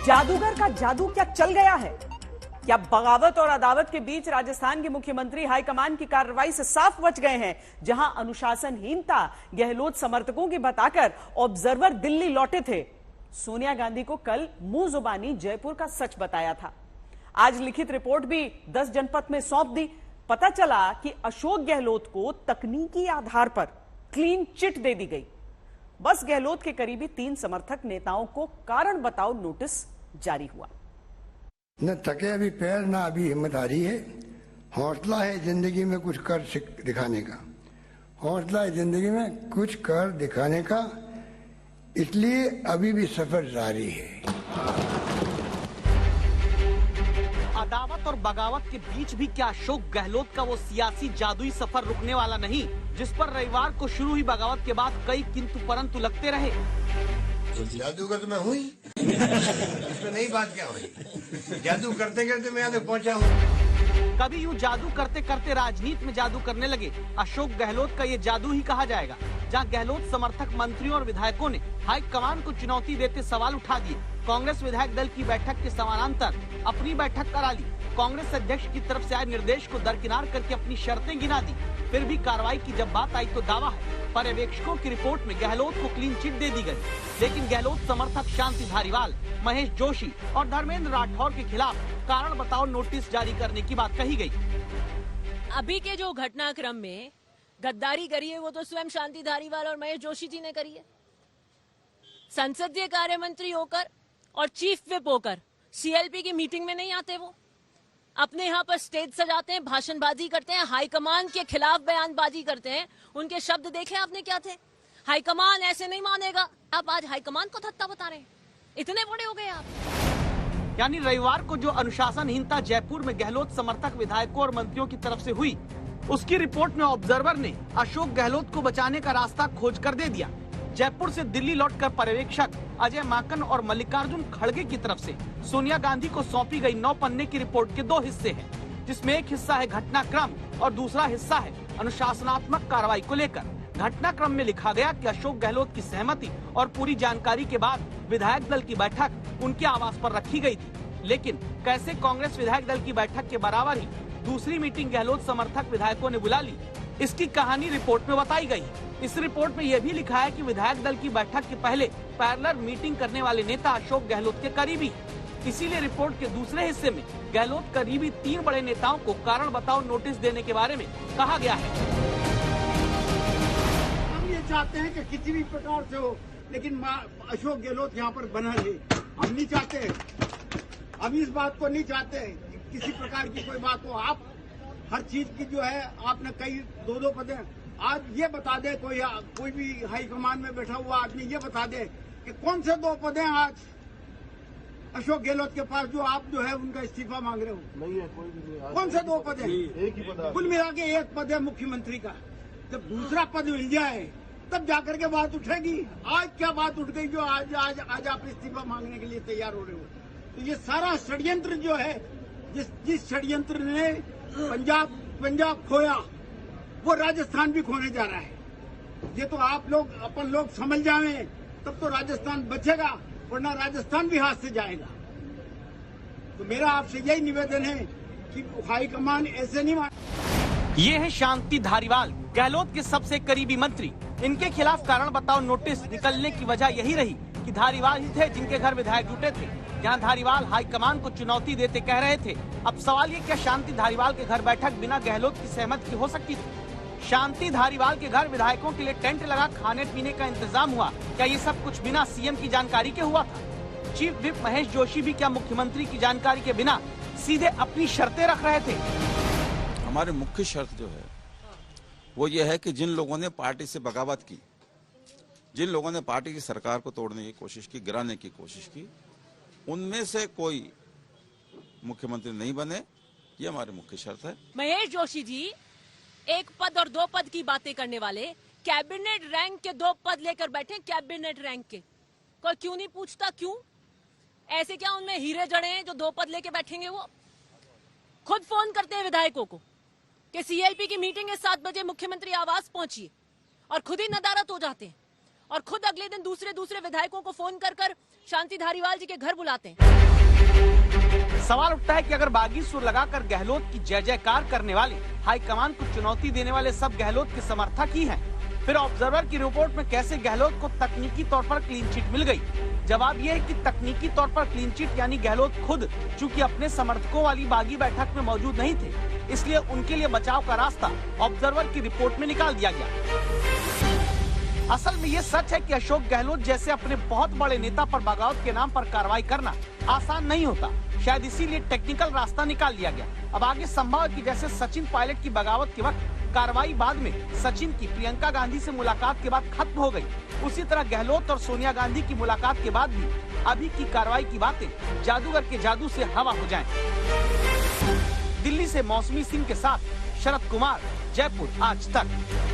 जादूगर का जादू क्या चल गया है? क्या बगावत और अदावत के बीच राजस्थान के मुख्यमंत्री हाईकमान की कार्रवाई से साफ बच गए हैं? जहां अनुशासनहीनता गहलोत समर्थकों की बताकर ऑब्जर्वर दिल्ली लौटे थे, सोनिया गांधी को कल मुंह जुबानी जयपुर का सच बताया था। आज लिखित रिपोर्ट भी 10 जनपद में सौंप दी। पता चला कि अशोक गहलोत को तकनीकी आधार पर क्लीन चिट दे दी गई। बस गहलोत के करीबी 3 समर्थक नेताओं को कारण बताओ नोटिस जारी हुआ। न थके अभी पैर, ना अभी हिम्मत आ रही है। हौसला है जिंदगी में कुछ कर दिखाने का, हौसला है जिंदगी में कुछ कर दिखाने का, इसलिए अभी भी सफर जारी है। अदावत और बगावत के बीच भी क्या अशोक गहलोत का वो सियासी जादुई सफर रुकने वाला नहीं, जिस पर रविवार को शुरू हुई बगावत के बाद कई किंतु परंतु लगते रहे। जादूगर तो मैं हुई, इसमें नई बात क्या हुई? जादू करते करते मैं यहाँ तक पहुँचा हूँ। कभी यूं जादू करते करते राजनीति में जादू करने लगे अशोक गहलोत का ये जादू ही कहा जाएगा। जहां गहलोत समर्थक मंत्रियों और विधायकों ने हाईकमान को चुनौती देते सवाल उठा दिए। कांग्रेस विधायक दल की बैठक के समानांतर अपनी बैठक करा ली। कांग्रेस अध्यक्ष की तरफ से आए निर्देश को दरकिनार करके अपनी शर्तें गिना दी। फिर भी कार्रवाई की जब बात आई तो दावा है पर्यवेक्षकों की रिपोर्ट में गहलोत को क्लीन चिट दे दी गई। लेकिन गहलोत समर्थक शांति धारीवाल, महेश जोशी और धर्मेंद्र राठौर के खिलाफ कारण बताओ नोटिस जारी करने की बात कही गई। अभी के जो घटनाक्रम में गद्दारी करी है वो तो स्वयं शांति धारीवाल और महेश जोशी जी ने करी है। संसदीय कार्य मंत्री होकर और चीफ विप होकर सीएलपी की मीटिंग में नहीं आते, वो अपने यहाँ पर स्टेज सजाते हैं, भाषणबाजी करते हैं, हाईकमान के खिलाफ बयानबाजी करते हैं। उनके शब्द देखे आपने क्या थे? हाईकमान ऐसे नहीं मानेगा। आप आज हाईकमान को थत्ता बता रहे हैं, इतने बड़े हो गए आप। यानी रविवार को जो अनुशासनहीनता जयपुर में गहलोत समर्थक विधायकों और मंत्रियों की तरफ से हुई, उसकी रिपोर्ट में ऑब्जर्वर ने अशोक गहलोत को बचाने का रास्ता खोज कर दे दिया। जयपुर से दिल्ली लौटकर पर्यवेक्षक अजय माकन और मल्लिकार्जुन खड़गे की तरफ से सोनिया गांधी को सौंपी गई 9 पन्ने की रिपोर्ट के 2 हिस्से हैं, जिसमें एक हिस्सा है घटनाक्रम और दूसरा हिस्सा है अनुशासनात्मक कार्रवाई को लेकर। घटनाक्रम में लिखा गया कि अशोक गहलोत की सहमति और पूरी जानकारी के बाद विधायक दल की बैठक उनके आवास पर रखी गई थी। लेकिन कैसे कांग्रेस विधायक दल की बैठक के बराबर ही दूसरी मीटिंग गहलोत समर्थक विधायकों ने बुला ली, इसकी कहानी रिपोर्ट में बताई गई। इस रिपोर्ट में यह भी लिखा है कि विधायक दल की बैठक के पहले पैरेलल मीटिंग करने वाले नेता अशोक गहलोत के करीबी। इसीलिए रिपोर्ट के दूसरे हिस्से में गहलोत करीबी 3 बड़े नेताओं को कारण बताओ नोटिस देने के बारे में कहा गया है। हम ये चाहते हैं कि किसी भी प्रकार से हो, लेकिन अशोक गहलोत यहाँ पर बना रहे। हम नहीं चाहते, हम इस बात को नहीं चाहते किसी प्रकार की कोई बात हो। आप हर चीज की जो है आपने कई 2-2 पदे, आज ये बता दे कोई भी हाईकमान में बैठा हुआ आदमी ये बता दे कि कौन से 2 पद हैं आज अशोक गहलोत के पास जो आप जो है उनका इस्तीफा मांग रहे हो? नहीं है, कोई भी नहीं। कौन से 2 पद हैं? एक ही पद है। कुल मिला के 1 पद है मुख्यमंत्री का। जब दूसरा पद मिल जाए तब जाकर के बात उठेगी। आज क्या बात उठ गई जो आज आप इस्तीफा मांगने के लिए तैयार हो रहे हो? तो ये सारा षड्यंत्र जो है, जिस षड्यंत्र ने पंजाब खोया, वो राजस्थान भी खोने जा रहा है। ये तो आप लोग अपन लोग समझ जाएं तब तो राजस्थान बचेगा, वरना राजस्थान भी हाथ से जाएगा। तो मेरा आपसे यही निवेदन है कि हाईकमान ऐसे नहीं मान। ये है शांति धारीवाल, गहलोत के सबसे करीबी मंत्री। इनके खिलाफ कारण बताओ नोटिस निकलने की वजह यही रही कि धारीवाल ही थे जिनके घर विधायक जुटे थे। जहां धारीवाल हाईकमान को चुनौती देते कह रहे थे। अब सवाल ये, क्या शांति धारीवाल के घर बैठक बिना गहलोत की सहमति की हो सकती थी? शांति धारीवाल के घर विधायकों के लिए टेंट लगा खाने पीने का इंतजाम हुआ। क्या ये सब कुछ बिना सीएम की जानकारी के हुआ था? चीफ विप महेश जोशी भी क्या मुख्यमंत्री की जानकारी के बिना सीधे अपनी शर्तें रख रहे थे? हमारी मुख्य शर्त जो है वो ये है कि जिन लोगों ने पार्टी से बगावत की, जिन लोगों ने पार्टी की सरकार को तोड़ने की कोशिश की, गिराने की कोशिश की, उनमें से कोई मुख्यमंत्री नहीं बने। ये हमारी मुख्य शर्त है। महेश जोशी जी 1 पद और 2 पद की बातें करने वाले कैबिनेट रैंक के 2 पद लेकर बैठे। कैबिनेट रैंक के कोई क्यों नहीं पूछता? क्यों ऐसे? क्या उनमें हीरे जड़े हैं जो 2 पद लेके बैठेंगे? वो खुद फोन करते हैं विधायकों को कि सीएलपी की मीटिंग है 7 बजे, मुख्यमंत्री आवास पहुंचिए, और खुद ही नदारत हो जाते हैं। और खुद अगले दिन दूसरे विधायकों को फोन कर शांति धारीवाल जी के घर बुलाते हैं। सवाल उठता है कि अगर बागी सुर लगाकर गहलोत की जय जयकार करने वाले हाईकमान को चुनौती देने वाले सब गहलोत के समर्थक ही हैं, फिर ऑब्जर्वर की रिपोर्ट में कैसे गहलोत को तकनीकी तौर पर क्लीन चिट मिल गई? जवाब ये है कि तकनीकी तौर पर क्लीन चिट यानी गहलोत खुद चूंकि अपने समर्थकों वाली बागी बैठक में मौजूद नहीं थे, इसलिए उनके लिए बचाव का रास्ता ऑब्जर्वर की रिपोर्ट में निकाल दिया गया। असल में ये सच है कि अशोक गहलोत जैसे अपने बहुत बड़े नेता पर बगावत के नाम पर कार्रवाई करना आसान नहीं होता, शायद इसीलिए टेक्निकल रास्ता निकाल लिया गया। अब आगे संभव है कि जैसे सचिन पायलट की बगावत के वक्त कार्रवाई बाद में सचिन की प्रियंका गांधी से मुलाकात के बाद खत्म हो गई, उसी तरह गहलोत और सोनिया गांधी की मुलाकात के बाद भी अभी की कार्रवाई की बातें जादूगर के जादू से हवा हो जाएं। दिल्ली से मौसमी सिंह के साथ शरद कुमार, जयपुर आज तक।